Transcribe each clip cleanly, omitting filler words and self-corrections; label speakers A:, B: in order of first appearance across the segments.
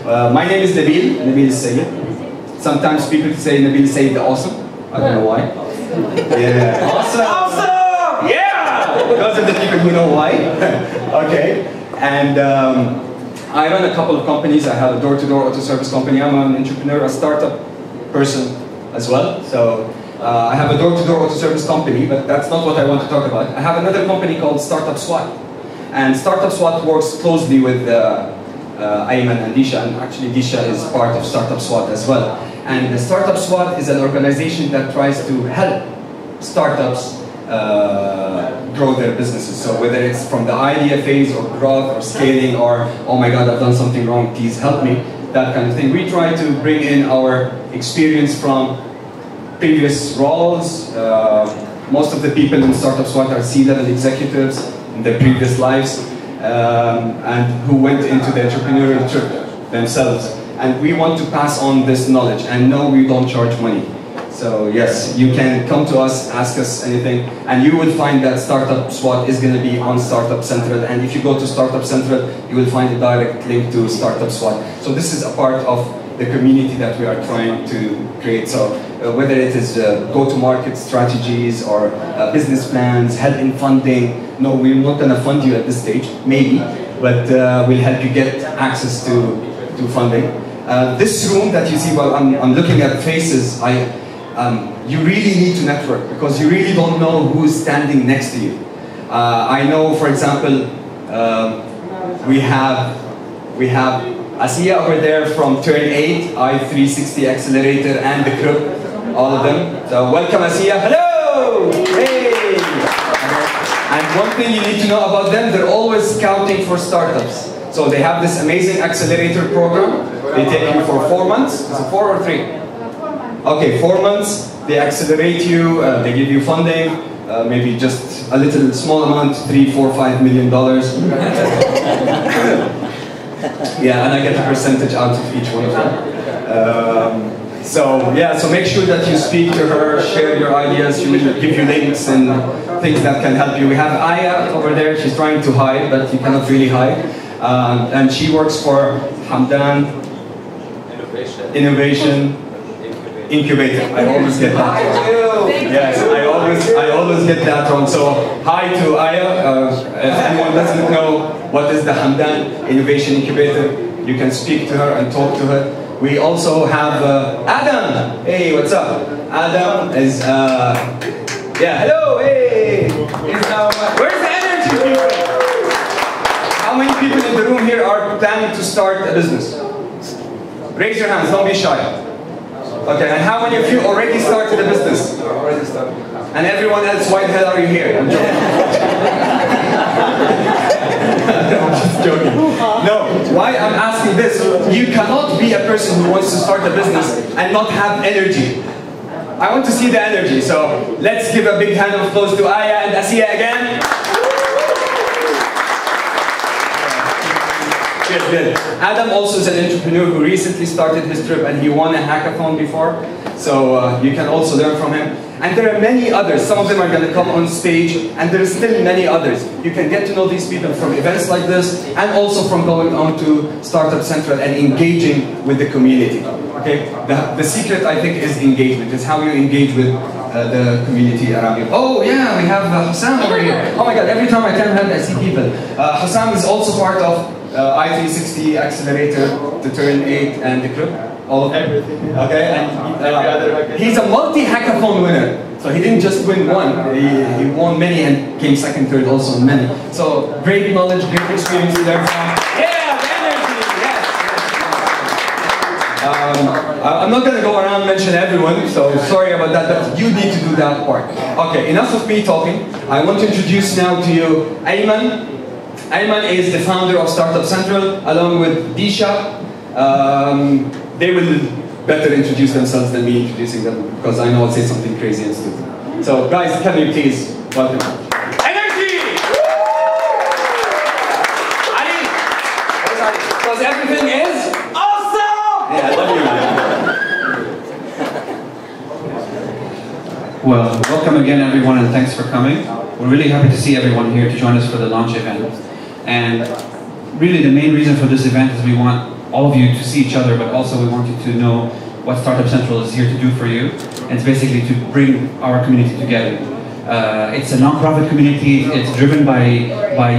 A: My name is Nabil Sayed. Sometimes people say Nabil Sayed the Awesome. I don't know why. Yeah. Awesome! Awesome! Yeah! Those are the people who know why. Okay. And I run a couple of companies. I have a door-to-door auto service company. I'm an entrepreneur, a startup person as well. So I have a door-to-door auto service company, but that's not what I want to talk about. I have another company called Startup SWAT. And Startup SWAT works closely with Ayman and Disha, and actually Disha is part of Startup SWAT as well. And the Startup SWAT is an organization that tries to help startups grow their businesses. So whether it's from the idea phase or growth or scaling or, oh my God, I've done something wrong, please help me, that kind of thing. We try to bring in our experience from previous roles. Most of the people in Startup SWAT are C-level executives in their previous lives and who went into the entrepreneurial trip themselves. And we want to pass on this knowledge. And no, we don't charge money. So yes, you can come to us, ask us anything, and you will find that Startup SWAT is going to be on Startup Central. And if you go to Startup Central, you will find a direct link to Startup SWAT. So this is a part of the community that we are trying to create. So whether it is go-to-market strategies or business plans, help in funding. No, we're not going to fund you at this stage, maybe, but we'll help you get access to funding. This room that you see, well, I'm looking at faces, you really need to network because you really don't know who's standing next to you. I know, for example, we have Asiya over there from Turn 8, i360 Accelerator, and the group, all of them. So welcome, Asiya. Hello! Hey! And one thing you need to know about them, they're always scouting for startups. So they have this amazing accelerator program. They take you for 4 months. Is it 4 or 3? 4 months. Okay, 4 months. They accelerate you. They give you funding. Maybe just a little small amount, $3, $4, $5 million. Yeah, and I get a percentage out of each one of them. So make sure that you speak to her, share your ideas. She will give you links and things that can help you. We have Aya over there. She's trying to hide, but you cannot really hide. And she works for Hamdan Innovation Incubator. I always get that wrong. Yes, I always get that wrong. So hi to Aya. If anyone doesn't know what is the Hamdan Innovation Incubator, you can speak to her and talk to her. We also have Adam. Hey, what's up? Adam is hello. Hey. Where's the energy, people? How many people in the room here are planning to start a business? Raise your hands. Don't be shy. Okay, and how many of you already started a business? Already started. And everyone else, why the hell are you here? I'm joking. I'm just joking. No, why I'm asking this, you cannot be a person who wants to start a business and not have energy. I want to see the energy, so let's give a big hand of applause to Aya and Asiya again. Good. Adam also is an entrepreneur who recently started his trip and he won a hackathon before. So you can also learn from him. And there are many others. Some of them are going to come on stage and there are still many others. You can get to know these people from events like this and also from going on to Startup Central and engaging with the community. Okay? The secret, I think, is engagement. It's how you engage with the community around you. Oh yeah, we have Hussam over here. Oh my God, every time I turn around I see people. Hussam is also part of i360 Accelerator, the Turn 8 and the group. All of them. Okay, and he's a multi-hackathon winner. So he didn't just win one, he won many and came second, third also in many. So great knowledge, great experience to learn from. Yeah, the energy, yes. I'm not going to go around and mention everyone, so sorry about that, but you need to do that part. Okay, enough of me talking. I want to introduce now to you Ayman. Ayman is the founder of Startup Central, along with Disha. They will better introduce themselves than me introducing them, because I know I'll say something crazy and stupid. So guys, can you please welcome energy! Ali! Because everything is awesome! Yeah, I love you, man.
B: Well, welcome again everyone and thanks for coming. We're really happy to see everyone here to join us for the launch event. And really the main reason for this event is we want all of you to see each other, but also we want you to know what Startup Central is here to do for you. And it's basically to bring our community together. It's a non-profit community. It's driven by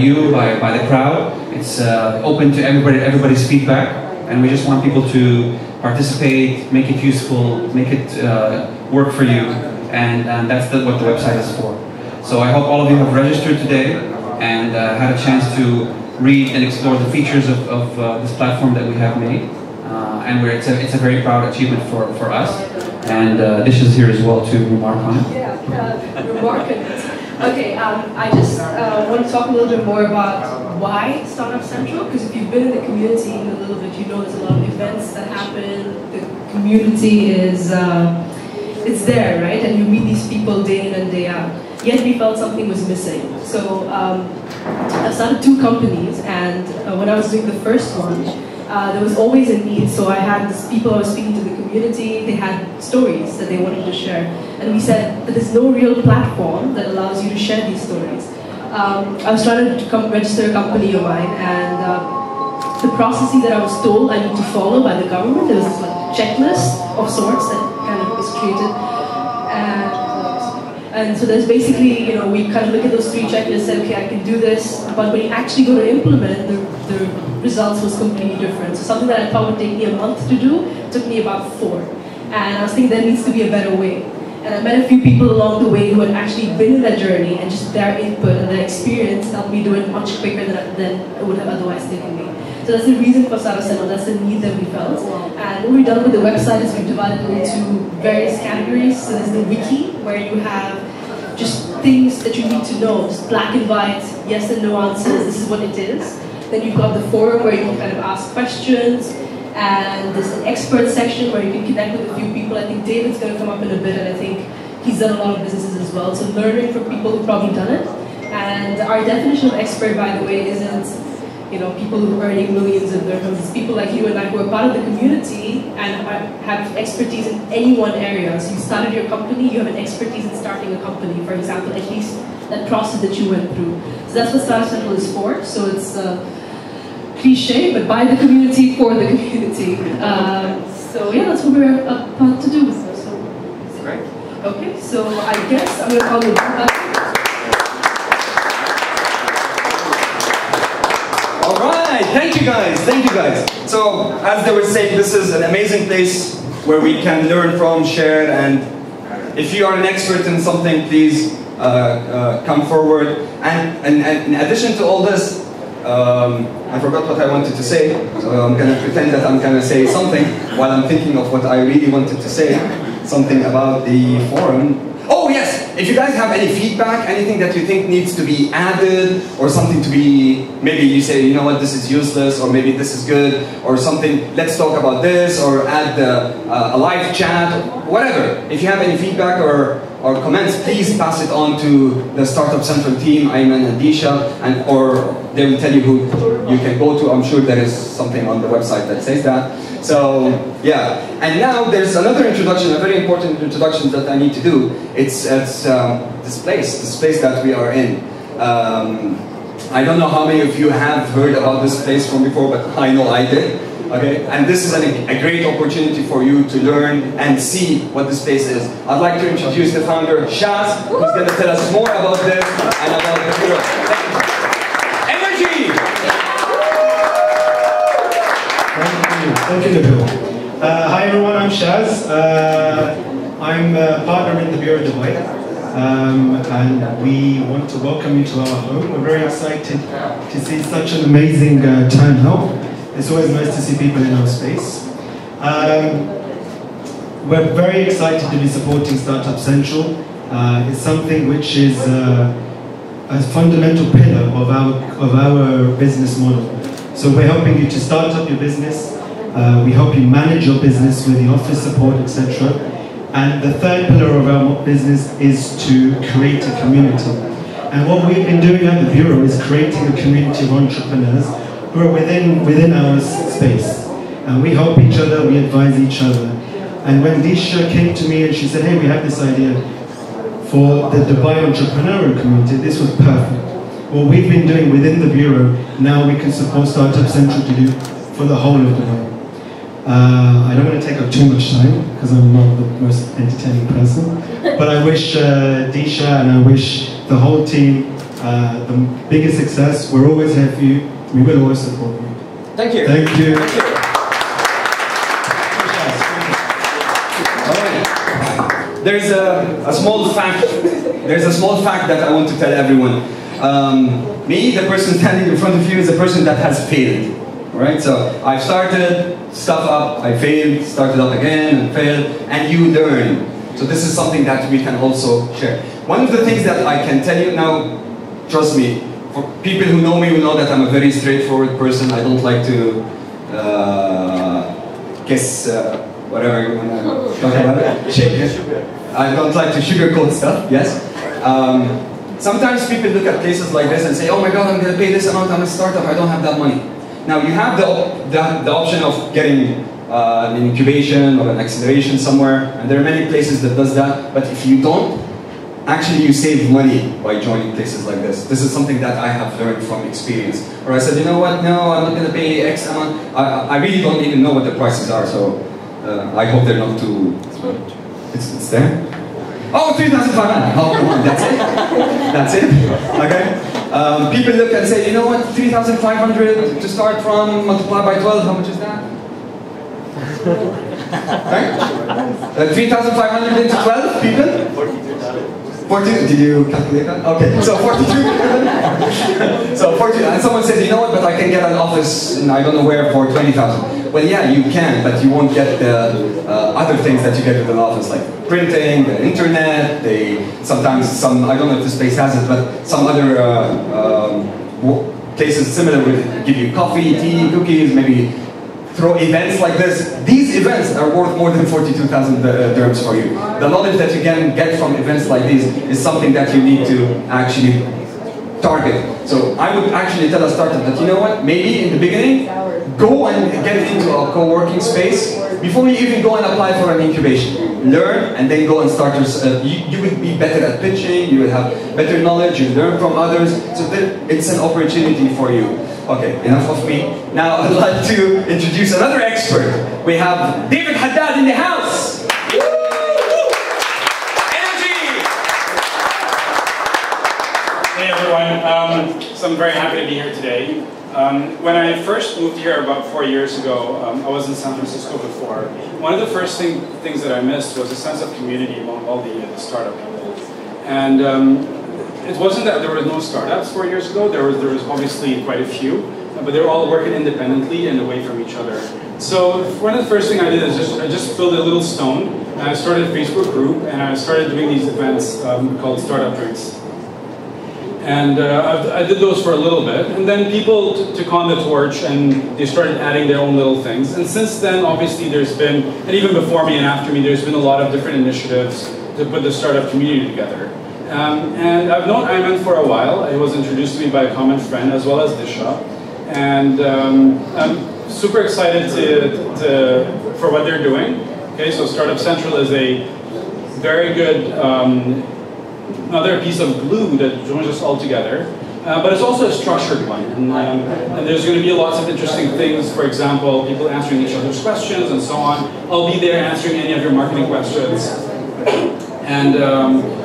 B: you, by the crowd. It's open to everybody's feedback, and we just want people to participate, make it useful, make it work for you, and that's what the website is for. So I hope all of you have registered today and had a chance to read and explore the features of this platform that we have made. And it's a very proud achievement for us. And Dish is here as well to remark on it.
C: Yeah, remark on it. Okay, I just want to talk a little bit more about why Startup Central, because if you've been in the community a little bit, you know there's a lot of events that happen, the community is it's there, right? And you meet these people day in and day out. Yet we felt something was missing. So I started 2 companies, and when I was doing the first one, there was always a need. So I had these people I was speaking to the community, they had stories that they wanted to share. And we said that there's no real platform that allows you to share these stories. I was trying to register a company of mine, and the processes that I was told I need to follow by the government, there was this like checklist of sorts that kind of was created. And so there's basically, you know, we kind of look at those 3 checklists, say, okay, I can do this, but when you actually go to implement, the results was completely different. So something that I thought would take me a month to do, took me about 4. And I was thinking there needs to be a better way. And I met a few people along the way who had actually been in that journey, and just their input and their experience helped me do it much quicker than it would have otherwise taken me. So that's the reason for Startup Central, that's the need that we felt. And what we've done with the website is we've divided it into various categories. So there's the wiki, where you have just things that you need to know, just black and white, yes and no answers, this is what it is. Then you've got the forum where you can kind of ask questions, and there's an expert section where you can connect with a few people. I think David's going to come up in a bit, and I think he's done a lot of businesses as well, so learning from people who've probably done it. And our definition of expert, by the way, isn't, you know, people who are earning millions of dirhams. It's people like you and I who are part of the community and have expertise in any one area. So you started your company, you have an expertise in starting a company, for example, at least that process that you went through. So that's what Startup Central is for. So it's cliche, but by the community, for the community. So yeah, that's what we're about to do. So,
A: Great.
C: Okay, so I guess I'm going to call you.
A: Thank you guys. So, as they were saying, this is an amazing place where we can learn from, share, and if you are an expert in something, please come forward. And in addition to all this, I forgot what I wanted to say, so I'm going to pretend that I'm going to say something while I'm thinking of what I really wanted to say, something about the forum. Oh yes! If you guys have any feedback, anything that you think needs to be added, or something to be, maybe you say, you know what, this is useless, or maybe this is good, or something, let's talk about this, or add a live chat, whatever. If you have any feedback or comments, please pass it on to the Startup Central team, Ayman and Disha, or they will tell you who you can go to. I'm sure there is something on the website that says that. So, yeah. And now there's another introduction, a very important introduction that I need to do. It's this place that we are in. I don't know how many of you have heard about this place from before, but I know I did. Okay? And this is a great opportunity for you to learn and see what this place is. I'd like to introduce the founder, Shaz, who's going to tell us more about this and about the Bureau. Energy!
D: Thank you, Nabil. Hi everyone, I'm Shaz. I'm a partner in the Bureau Dubai, and we want to welcome you to our home. We're very excited to see such an amazing turnout. It's always nice to see people in our space. We're very excited to be supporting Startup Central. It's something which is a fundamental pillar of our business model. So we're helping you to start up your business. We help you manage your business with the office support, etc. And the third pillar of our business is to create a community. And what we've been doing at the Bureau is creating a community of entrepreneurs who are within our space. And we help each other, we advise each other. And when Disha came to me and she said, hey, we have this idea for the Dubai entrepreneurial community, this was perfect. What we've been doing within the Bureau, now we can support Startup Central to do for the whole of the world. I don't want to take up too much time because I'm not the most entertaining person, but I wish Disha and I wish the whole team the biggest success. We're always here for you. We will always support you.
A: Thank you.
D: Thank you.
A: Thank you. All right. There's a small fact. There's a small fact that I want to tell everyone. Me, the person standing in front of you, is a person that has failed. Right? So I started stuff up, I failed, started up again and failed, and you learn. So this is something that we can also share. One of the things that I can tell you now, trust me, for people who know me will know that I'm a very straightforward person. I don't like to kiss whatever you want to talk about it. Shake it. I don't like to sugarcoat stuff, yes. Sometimes people look at places like this and say, oh my God, I'm going to pay this amount, I'm a startup, I don't have that money. Now you have the option of getting an incubation or an acceleration somewhere, and there are many places that does that, but if you don't, actually you save money by joining places like this. This is something that I have learned from experience. Or I said, you know what, no, I'm not going to pay X amount. I really don't even know what the prices are, so I hope they're not too... It's there? Oh, 3,500. Oh, come on, that's it? That's it? Okay. People look and say, you know what, 3,500 to start from, multiply by 12, how much is that? Right? 3,500 into 12 people? 42, did you calculate that? Okay, so 42. So 40, and someone says, you know what, but I can get an office in I don't know where for 20,000. Well, yeah, you can, but you won't get the other things that you get with an office, like printing, the internet, sometimes some, I don't know if this place has it, but some other places similar will give you coffee, tea, cookies, maybe throw events like this. These events are worth more than 42,000 dirhams for you. The knowledge that you can get from events like these is something that you need to actually target. So I would actually tell a startup that, you know what, maybe in the beginning, go and get into a co-working space before you even go and apply for an incubation. Learn and then go and start your, you will be better at pitching, you will have better knowledge, you learn from others, so it's an opportunity for you. Okay, enough of me. Now I'd like to introduce another expert. We have David Haddad in the house. Energy!
E: Hey everyone, so I'm very happy to be here today. When I first moved here about 4 years ago, I was in San Francisco before. One of the first things that I missed was a sense of community among all the startup people. And it wasn't that there were no startups 4 years ago, there was obviously quite a few, but they were all working independently and away from each other. So one of the first things I did is I just built a little stone, and I started a Facebook group, and I started doing these events called Startup Drinks. And I did those for a little bit, and then people took on the torch and they started adding their own little things. And since then, obviously there's been, and even before me and after me, there's been a lot of different initiatives to put the startup community together. And I've known Ayman for a while. He was introduced to me by a common friend as well as Disha. And I'm super excited for what they're doing. Okay, so Startup Central is a very good another piece of glue that joins us all together. But it's also a structured one. And there's going to be lots of interesting things. For example, people answering each other's questions and so on. I'll be there answering any of your marketing questions. And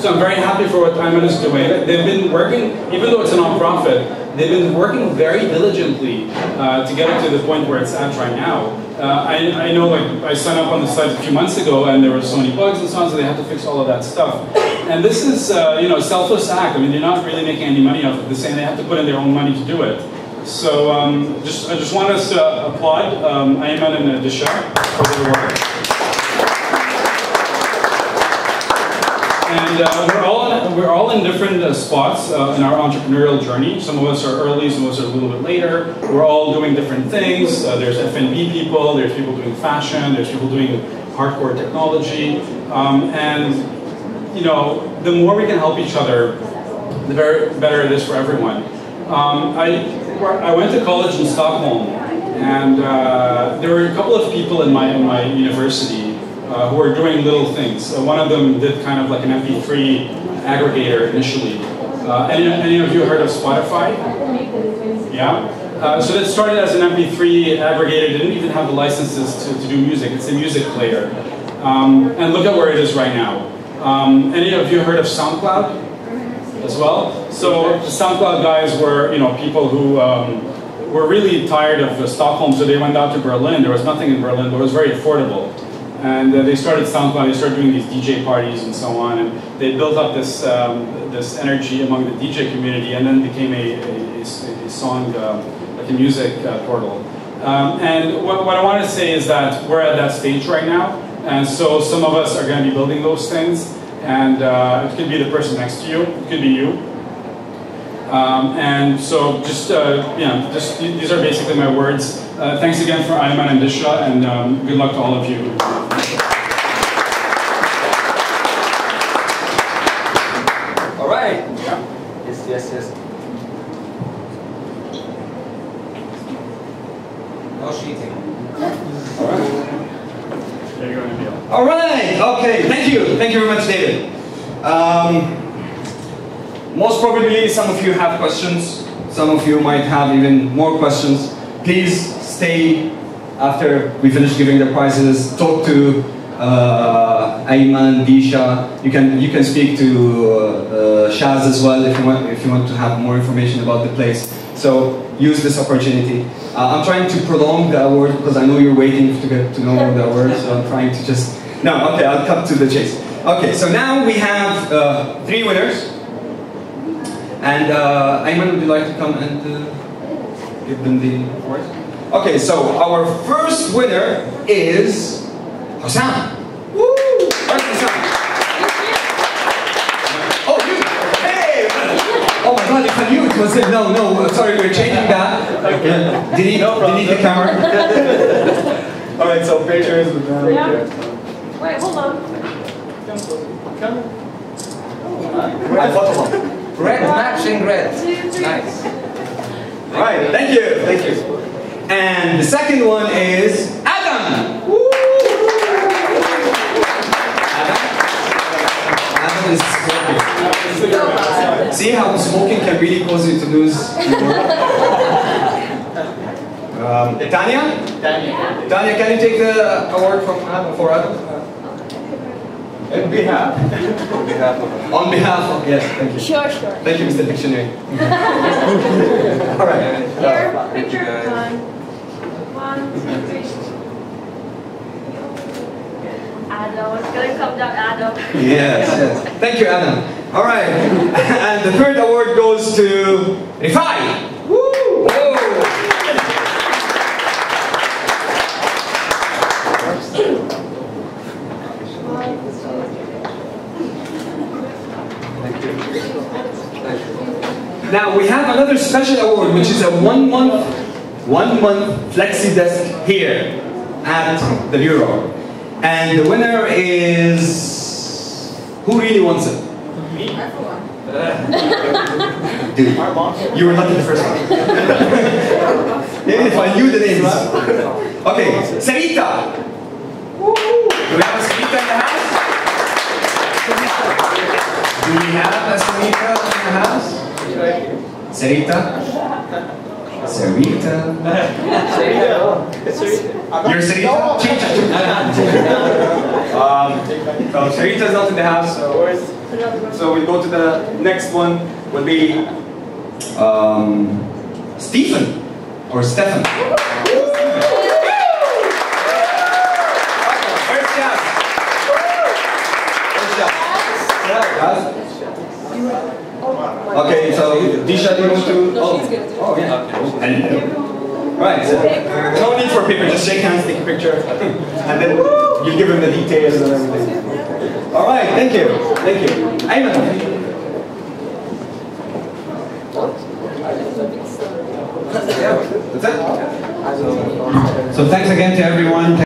E: so I'm very happy for what Ayman is doing. They've been working, even though it's a non-profit, they've been working very diligently to get it to the point where it's at right now. I know, like, I signed up on the site a few months ago and there were so many bugs and so on, so they had to fix all of that stuff. And this is, you know, a selfless act. I mean, they're not really making any money off of this, and they have to put in their own money to do it. So I just want us to applaud Ayman and Disha for their work. And we're all in different spots in our entrepreneurial journey. Some of us are early, some of us are a little bit later. We're all doing different things. There's F&B people, there's people doing fashion, there's people doing hardcore technology. And you know, the more we can help each other, the better it is for everyone. I went to college in Stockholm, and there were a couple of people in my university who were doing little things. One of them did kind of like an MP3 aggregator initially. Any of you heard of Spotify? Yeah? So that started as an MP3 aggregator. It didn't even have the licenses to do music. It's a music player. And look at where it is right now. Any of you heard of SoundCloud as well? So the SoundCloud guys were, people who were really tired of Stockholm, so they went out to Berlin. There was nothing in Berlin, but it was very affordable. And they started SoundCloud. They started doing these DJ parties and so on, and they built up this this energy among the DJ community, and then became a song, like a music portal. And what I want to say is that we're at that stage right now, and so some of us are going to be building those things, and it could be the person next to you, it could be you. And so just these are basically my words. Thanks again for Ayman and Disha, and good luck to all of you.
A: All right.
E: Yeah.
A: Yes. No cheating. All right.
E: There you go, Nabil.
A: All right. Okay. Thank you very much, David. Most probably, some of you have questions. Some of you might have even more questions. Please stay after we finish giving the prizes. Talk to Ayman, Disha. You can speak to Shaz as well if you want to have more information about the place. So use this opportunity. I'm trying to prolong the award because I know you're waiting to get to know the award. So I'm trying to just okay. I'll cut to the chase. Okay. So now we have 3 winners. And Ayman, would you like to come and give them the award? Okay, so our first winner is Hussam. Woo! Where's Hussam? Oh, you! Hey! Oh my God, if I knew it was him. No, sorry, we're changing that. Okay. Delete the camera. All right, so pictures with them.
F: Yeah. Wait, hold on.
A: I photo.
G: Red, matching red.
F: Nice.
A: Right, thank you. And the second one is Adam. Woo! Adam is smoking. See how smoking can really cause you to lose Tanya? Tanya, can you take the award from Adam for Adam? On behalf of, yes, thank you.
F: Sure.
A: Thank you, Mr. Dictionary. All right.
F: Here, picture. 1, 2, 3. Adam, it's gonna come down, Adam.
A: Yes. Thank you, Adam. All right. And the third award goes to Rifai. Woo! Whoa. Now we have another special award, which is a one month flexi desk here at the Bureau. And the winner is... Who really wants it?
F: Me?
A: Dude, you were lucky the first one. If I knew the names. Okay, Sarita. Do we have a Sarita in the house? Do we have a Sarita in the house? Sarita? Sarita? You're Sarita? Change it. So Sarita's not in the house, so we go to the next one, will be Stephen, or Stefan. Where's Jazz? Okay, so Disha, do you want to? Oh yeah. And, right, so no need for paper, just shake hands, take a picture, and then you give him the details and everything. All right, thank you. Ayman. That's it?
B: So thanks again to everyone.